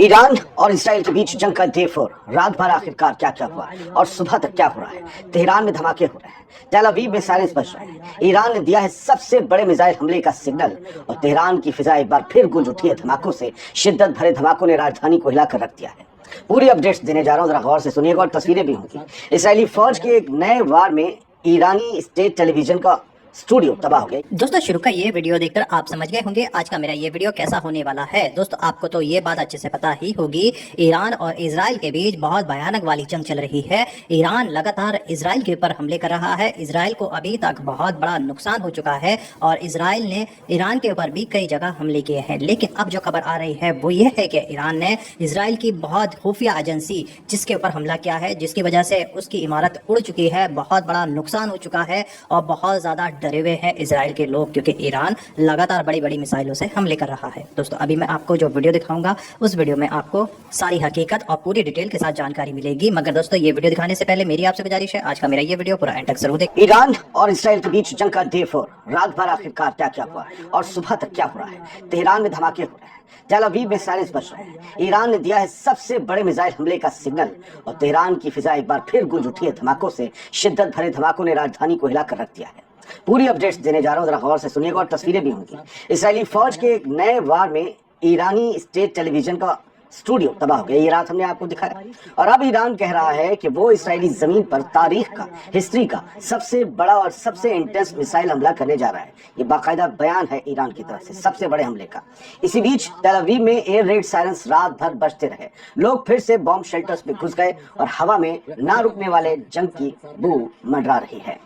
Iran और Israel के बीच जंग का डे 4 रात भर आखिरकार क्या क्या हुआ और सुबह तक क्या हो रहा है। तेहरान में धमाके हो रहे हैं, तेल अवीव में साइलेंस बज रहे हैं। ईरान ने दिया है सबसे बड़े मिसाइल हमले का सिग्नल और तेहरान की फिजा एक बार फिर गूंज उठी है धमाकों से। शिद्दत भरे धमाकों ने राजधानी को हिला कर रख दिया है। पूरी अपडेट्स देने जा रहा हूँ, जरा गौर से सुनिएगा और तस्वीरें भी होंगी। इसराइली फौज के एक नए वार में ईरानी स्टेट टेलीविजन का स्टूडियो तबाह हो गया। दोस्तों शुरू का ये वीडियो देखकर आप समझ गए होंगे आज का मेरा ये वीडियो कैसा होने वाला है। दोस्तों आपको तो ये बात अच्छे से पता ही होगी, ईरान और इजराइल के बीच बहुत भयानक वाली जंग चल रही है। ईरान लगातार इजराइल के ऊपर हमले कर रहा है। इजराइल को अभी तक बहुत बड़ा नुकसान हो चुका है और इजराइल ने ईरान के ऊपर भी कई जगह हमले किए हैं। लेकिन अब जो खबर आ रही है वो ये है कि ईरान ने इजराइल की बहुत खुफिया एजेंसी जिसके ऊपर हमला किया है, जिसकी वजह से उसकी इमारत उड़ चुकी है, बहुत बड़ा नुकसान हो चुका है और बहुत ज्यादा डरे हुए हैं इजराइल के लोग, क्योंकि ईरान लगातार बड़ी बड़ी मिसाइलों से हमले कर रहा है। दोस्तों अभी मैं आपको जो वीडियो दिखाऊंगा उस वीडियो में आपको सारी हकीकत और पूरी डिटेल के साथ जानकारी मिलेगी। मगर दोस्तों ये वीडियो दिखाने से पहले मेरी आपसे गुजारिश है, आज का मेरा ये वीडियो पूरा एंड तक जरूर देखें। ईरान और इसराइल के बीच जंग का डे 4 रात भर आखिरकार क्या क्या हुआ और सुबह तक क्या हो रहा है। तेहरान में धमाके हो रहे हैं, तेल अवीव में साइलेंस बज रहे हैं। ईरान ने दिया है सबसे बड़े मिसाइल हमले का सिग्नल और तेहरान की फिजा एक बार फिर गूंज उठी है धमाकों से। शिद्दत भरे धमाकों ने राजधानी को हिला कर रख दिया है। पूरी अपडेट्स देने जा रहा हूँ, जरा गौर से सुनिएगा और तस्वीरें भी होंगी। इसराइली फौज के एक नए वार में ईरानी स्टेट टेलीविजन का स्टूडियो तबाह हो गया। ये रात हमने आपको दिखाया और अब ईरान कह रहा है कि वो इसराइली जमीन पर तारीख का, हिस्ट्री का सबसे बड़ा और सबसे इंटेंस मिसाइल हमला करने जा रहा है। ये बाकायदा बयान है ईरान की तरफ से सबसे बड़े हमले का। इसी बीच तेल अवीव में एयर रेड साइरेंस रात भर बजते रहे। लोग फिर से बॉम्ब शेल्टर्स में घुस गए और हवा में ना रुकने वाले जंग की बू मंडरा रही है।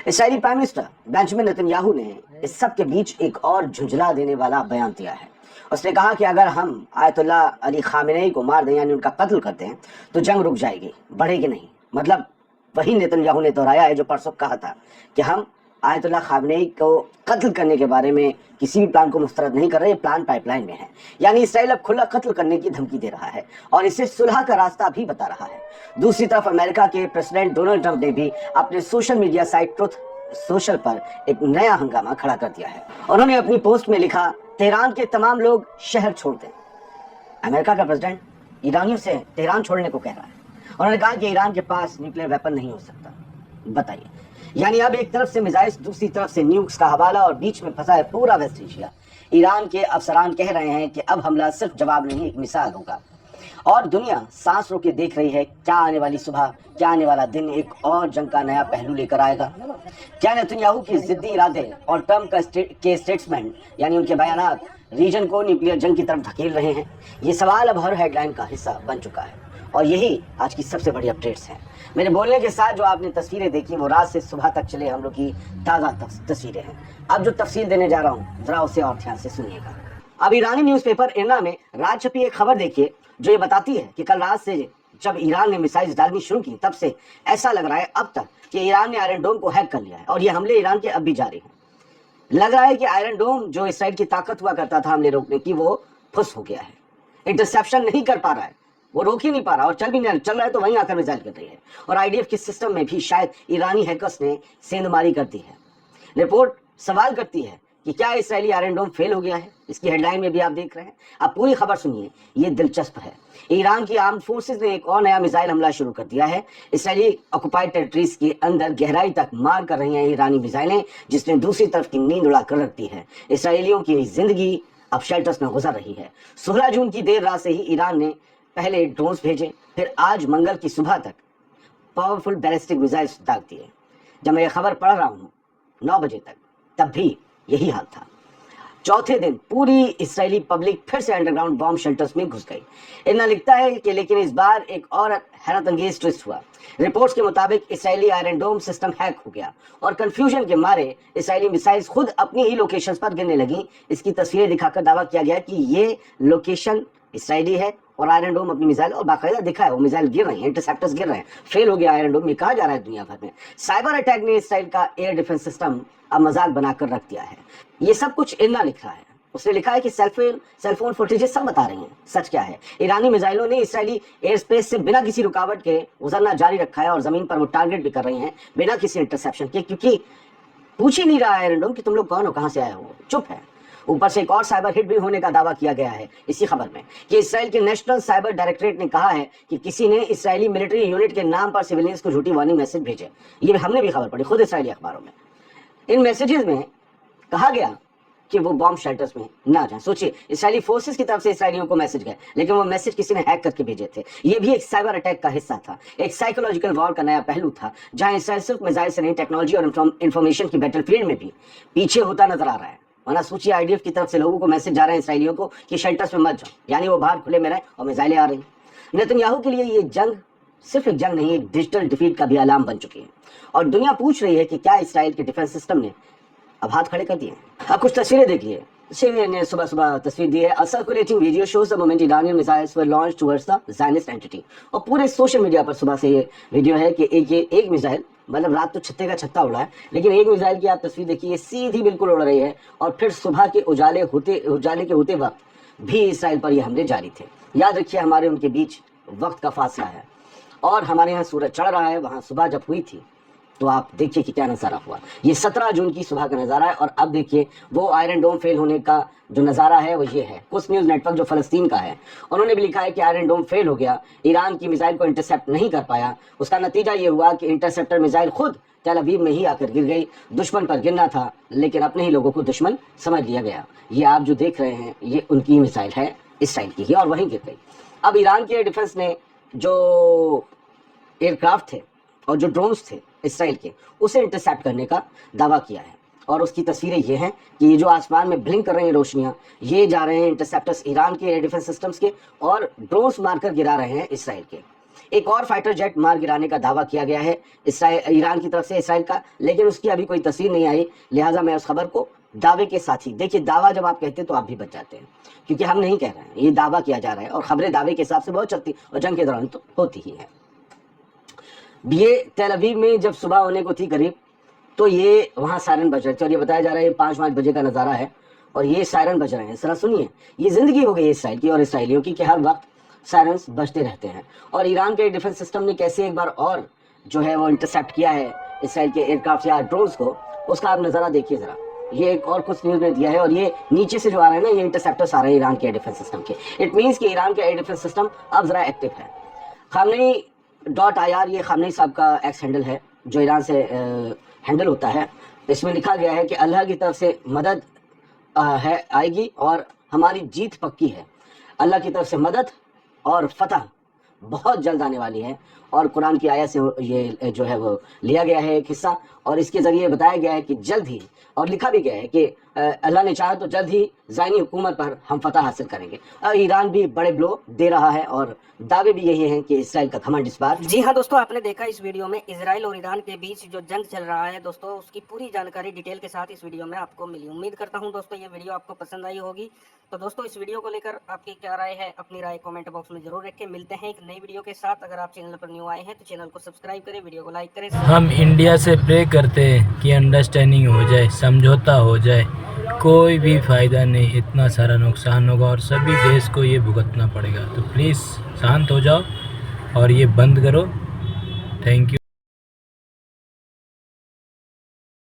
Israeli prime minister Benjamin Netanyahu ने इस सब के बीच एक और झुंझला देने वाला बयान दिया है। उसने कहा कि अगर हम आयतुल्लाह अली खामेनेई को मार दें, यानी उनका कत्ल करते हैं, तो जंग रुक जाएगी, बढ़ेगी नहीं। मतलब वही नेतन्याहू ने दोहराया है जो परसों कहा था कि हम आयतुल्लाह खामेनेई को कत्ल करने के बारे में किसी भी प्लान को मुस्तरद नहीं कर रहे, प्लान पाइपलाइन में है। यानी इसराइल अब खुला कत्ल करने की धमकी दे रहा है और इसे सुलह का रास्ता भी बता रहा है। दूसरी तरफ अमेरिका के प्रेसिडेंट डोनाल्ड ट्रंप ने भी अपने social media site truth social पर एक नया हंगामा खड़ा कर दिया है। उन्होंने अपनी पोस्ट में लिखा, तेहरान के तमाम लोग शहर छोड़ दें। अमेरिका का प्रेसिडेंट ईरानियों से तेहरान छोड़ने को कह रहा है। उन्होंने कहा कि ईरान के पास न्यूक्लियर वेपन नहीं हो सकता। बताइए, यानी अब एक तरफ से मिसाइल्स, दूसरी तरफ से न्यूक्स का हवाला और बीच में फंसा है पूरा वेस्ट एशिया। ईरान के अफसरान कह रहे हैं कि अब हमला सिर्फ जवाब नहीं, एक मिसाल होगा और दुनिया सांस रोके देख रही है क्या आने वाली सुबह, क्या आने वाला दिन एक और जंग का नया पहलू लेकर आएगा। क्या नेतन्याहू की जिद्दी इरादे और ट्रंप के स्टेट्समेंट यानी उनके बयानात रीजन को न्यूक्लियर जंग की तरफ धकेल रहे हैं? ये सवाल अब हर हेडलाइन का हिस्सा बन चुका है और यही आज की सबसे बड़ी अपडेट्स हैं। मेरे बोलने के साथ जो आपने तस्वीरें देखी वो रात से सुबह तक चले हम लोग की ताज़ा तस्वीरें हैं। अब जो तफसील देने जा रहा हूँ जरा उसे और ध्यान से सुनिएगा। अब ईरानी न्यूज़पेपर इरना में रात छपी एक खबर देखिए जो ये बताती है कि कल रात से जब ईरान ने मिसाइल्स डालनी शुरू की तब से ऐसा लग रहा है अब तक कि ईरान ने आयरन डोम को हैक कर लिया है और ये हमले ईरान के अब भी जारी हैं। लग रहा है कि आयरन डोम जो इसराइल की ताकत हुआ करता था हमले रोकने की, वो फुस हो गया है, इंटरसेप्शन नहीं कर पा रहा है, वो रोक ही नहीं पा रहा और चल भी नहीं चल रहा है तो वहीं आकर मिसाइल कर रही है। और आईडीएफ के सिस्टम में भी शायद ईरानी हैकर्स ने सेंधमारी कर दी है। रिपोर्ट सवाल करती है कि क्या इस्राएली आयरन डोम फेल हो गया है। इसकी हेडलाइन में भी आप देख रहे हैं। अब पूरी खबर सुनिए, ये दिलचस्प है। ईरान की आर्म्ड फोर्सेस ने एक और नया मिसाइल हमला शुरू कर दिया है। इसराइली ऑक्युपाइड टेरिटरीज के अंदर गहराई तक मार कर रही हैं ईरानी मिसाइलें, जिसने दूसरी तरफ की नींद उड़ा कर रख दी है। इसराइलियों की जिंदगी अब शेल्टर्स में गुजर रही है। 16 जून की देर रात से ही ईरान ने पहले ड्रोन्स भेजे, फिर आज मंगल की सुबह तक पावरफुल बैलिस्टिक मिसाइल्स दाग दिए। जब मैं ये खबर पढ़ रहा हूँ 9 बजे तक, तब भी यही हाल था। चौथे दिन पूरी इसराइली पब्लिक फिर से अंडरग्राउंड बॉम्ब शेल्टर्स में घुस गई। इतना लिखता है कि लेकिन इस बार एक और हैरत अंगेज ट्विस्ट हुआ। रिपोर्ट्स के मुताबिक इसराइली आयरन डोम सिस्टम हैक हो गया और कंफ्यूजन के मारे इसराइली मिसाइल्स खुद अपनी ही लोकेशंस पर गिरने लगी। इसकी तस्वीरें दिखाकर दावा किया गया कि ये लोकेशन इसराइली है और आयरन डोम अपनी मिसाइल, और बाकायदा दिखा है वो मिसाइल गिर रही है, इंटरसेप्टर्स गिर रहे हैं। फेल हो गया आयरन डोम, ये कहा जा रहा है दुनिया भर में। साइबर अटैक ने इसराइल का एयर डिफेंस सिस्टम अब मजाक बनाकर रख दिया है। ये सब कुछ इरना लिख रहा है। उसने लिखा है कि सेलफोन फुटेजेस सब बता रही हैं सच क्या है। ईरानी मिसाइलों ने इसराइली एयर स्पेस से बिना किसी रुकावट के गुजरना जारी रखा है और जमीन पर वो टारगेट भी कर रही हैं बिना किसी इंटरसेप्शन के, क्योंकि पूछ ही नहीं रहा है आयरन डोम कि तुम लोग कौन हो, कहां से आए हो, चुप है। ऊपर से एक और साइबर हिट भी होने का दावा किया गया है इसी खबर में कि इसराइल के नेशनल साइबर डायरेक्टरेट ने कहा है कि किसी ने इसराइली मिलिट्री यूनिट के नाम पर सिविलियंस को झूठी वार्निंग मैसेज भेजे। ये हमने भी खबर पढ़ी खुद इसराइली अखबारों में। इन मैसेजेस में कहा गया कि वो बॉम्ब शेल्टर्स में ना जाएं। सोचिए, इसराइली फोर्सेस की तरफ से इसराइलियों को मैसेज गए, लेकिन वो मैसेज किसी ने हैक करके भेजे थे। ये भी एक साइबर अटैक का हिस्सा था, एक साइकोलॉजिकल वॉर का नया पहलू था, जहां इसराइल सिर्फ मिसाइल से नहीं टेक्नोलॉजी और इंफॉर्मेशन की बैटलफील्ड में भी पीछे होता नजर आ रहा है। वरना सोचिए, आईडीएफ की तरफ से लोगों को मैसेज जा रहे हैं इसराइलियों को कि शेल्टर्स में मत जाओ, यानी वो बाहर खुले में रहे और मिसाइलें आ रही। नेतन्याहू के लिए ये जंग सिर्फ एक जंग नहीं, एक डिजिटल डिफीट का भी अलार्म बन चुकी है और दुनिया पूछ रही है कि क्या इसराइल के डिफेंस सिस्टम ने अब हाथ खड़े कर दिए। अब कुछ तस्वीरें देखिए। CNN ने सुबह सुबह तस्वीर दी है। A circulating video shows the moment Iranian missiles were launched towards the Zionist entity। और पूरे सोशल मीडिया पर सुबह से ये वीडियो है कि एक मिसाइल, मतलब रात तो छत्ते का छत्ता उड़ा है, लेकिन एक मिसाइल की आप तस्वीर देखिए, सीधी बिल्कुल उड़ रही है और फिर सुबह के उजाले के होते वक्त भी इसराइल पर ये हमले जारी थे। याद रखिए, हमारे उनके बीच वक्त का फासला है और हमारे यहाँ सूरज चढ़ रहा है, वहाँ सुबह जब हुई थी तो आप देखिए कि क्या नज़ारा हुआ। ये 17 जून की सुबह का नज़ारा है और अब देखिए वो आयरन डोम फेल होने का जो नज़ारा है वो ये है। कुछ न्यूज़ नेटवर्क जो फ़लस्तीन का है, उन्होंने भी लिखा है कि आयरन डोम फेल हो गया, ईरान की मिसाइल को इंटरसेप्ट नहीं कर पाया। उसका नतीजा ये हुआ कि इंटरसेप्टर मिसाइल खुद तेल अवीव में ही आकर गिर गई। दुश्मन पर गिरना था, लेकिन अपने ही लोगों को दुश्मन समझ लिया गया। ये आप जो देख रहे हैं, ये उनकी मिसाइल है, इसराइल की ही, और वहीं गिर गई। अब ईरान के डिफेंस ने जो एयरक्राफ्ट थे और जो ड्रोन्स थे इसराइल के, उसे इंटरसेप्ट करने का दावा किया है और उसकी तस्वीरें ये हैं कि ये जो आसमान में ब्लिंक कर रही हैं रोशनियां, ये जा रहे हैं इंटरसेप्टर्स ईरान के एयर डिफेंस सिस्टम्स के, और ड्रोन्स मारकर गिरा रहे हैं इसराइल के। एक और फाइटर जेट मार गिराने का दावा किया गया है ईरान की तरफ से इसराइल का, लेकिन उसकी अभी कोई तस्वीर नहीं आई, लिहाजा मैं उस खबर को दावे के साथ ही, देखिए दावा जब आप कहते हैं तो आप भी बच जाते हैं, क्योंकि हम नहीं कह रहे हैं, ये दावा किया जा रहा है और खबरें दावे के हिसाब से बहुत चलती और जंग के दौरान तो होती ही है। ये तेल अवीव में जब सुबह होने को थी करीब, तो ये वहाँ सायरन बज रहे थे और ये बताया जा रहा है ये 5-5 बजे का नज़ारा है और ये सायरन बज रहे हैं। जरा सुनिए, ये ज़िंदगी हो गई इसराइल की और इसराइलियों की कि हर वक्त सायरन्स बजते रहते हैं। और ईरान के डिफेंस सिस्टम ने कैसे एक बार और जो है वो इंटरसेप्ट किया है इसराइल के एयरक्राफ्ट या ड्रोन्स को, उसका आप नज़ारा देखिए ज़रा। ये एक और कुछ न्यूज़ ने दिया है और ये नीचे से जो आ रहे हैं ना, ये इंटरसेप्टर्स आ रहे हैं ईरान के एयर डिफेंस सिस्टम के। इट मीन्स कि ईरान का एयर डिफेंस सिस्टम अब ज़रा एक्टिव है। Khamenei.ir ये खामनेई साहब का एक्स हैंडल है जो ईरान से हैंडल होता है। इसमें लिखा गया है कि अल्लाह की तरफ से मदद आएगी और हमारी जीत पक्की है। अल्लाह की तरफ से मदद और फतह बहुत जल्द आने वाली है। और कुरान की आयत से ये जो है वो लिया गया है एक हिस्सा, और इसके ज़रिए बताया गया है कि जल्द ही, और लिखा भी गया है कि अल्लाह ने चाहा तो जल्द ही ज़ायनी हुकूमत पर हम फतह हासिल करेंगे। ईरान भी बड़े ब्लो दे रहा है और दावे भी यही हैं कि इसराइल का घमंड इस बार। जी हाँ दोस्तों, आपने देखा इस वीडियो में इसराइल और ईरान के बीच जो जंग चल रहा है दोस्तों, उसकी पूरी जानकारी डिटेल के साथ इस वीडियो में आपको मिली। उम्मीद करता हूँ दोस्तों ये वीडियो आपको पसंद आई होगी। तो दोस्तों इस वीडियो को लेकर आपकी क्या राय है, अपनी राय कमेंट बॉक्स में जरूर रखें। मिलते हैं एक नई वीडियो के साथ। अगर आप चैनल पर न्यू आए हैं तो चैनल को सब्सक्राइब करें, वीडियो को लाइक करें। हम इंडिया से प्रे करते हैं कि अंडरस्टैंडिंग हो जाए, समझौता हो जाए, कोई भी फ़ायदा नहीं, इतना सारा नुकसान होगा और सभी देश को ये भुगतना पड़ेगा। तो प्लीज़ शांत हो जाओ और ये बंद करो। Thank you.